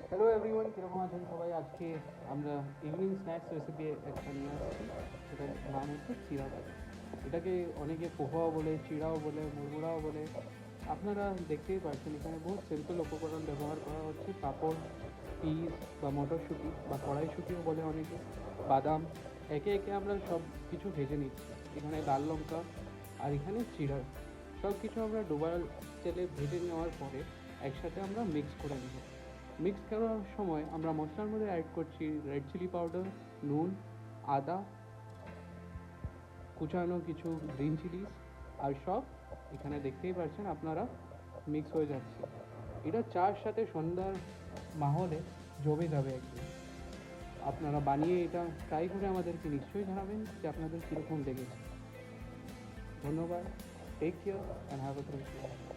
Hello everyone, কীরকম আছেন সবাই? আজকে আমরা ইভিনিং স্ন্যাক্স রেসিপি একটা নিয়ে আসছি। সেটার নাম হচ্ছে চিড়া ভাজা। এটাকে অনেকে পোহাও বলে, চিড়াও বলে, মুড়মুড়াও বলে। আপনারা দেখতেই পাচ্ছেন এখানে বহুত সিম্পল উপকরণ ব্যবহার করা হচ্ছে। পাঁপড়, পিস বা মটরশুঁটি বা কড়াইশুঁটিও বলে অনেকে, বাদাম। একে একে আমরা সব কিছু ভেজে নিচ্ছি। এখানে লাল লঙ্কা আর এখানে চিড়া, সব কিছু আমরা ডোবার তেলে ভেজে নেওয়ার পরে একসাথে আমরা মিক্স করে নেব। মিক্স করার সময় আমরা মশলার মধ্যে অ্যাড করছি রেড চিলি পাউডার, নুন, আদা, কুচানো কিছু গ্রিন চিলিস, আর সব এখানে দেখতেই পাচ্ছেন আপনারা মিক্স হয়ে যাচ্ছে। এটা চার সাথে সন্ধ্যার মাহলে জমে যাবে একদম। আপনারা বানিয়ে এটা ট্রাই করে আমাদেরকে নিশ্চয়ই জানাবেন যে আপনাদের কীরকম লেগেছে। ধন্যবাদ। Take care and have a great day.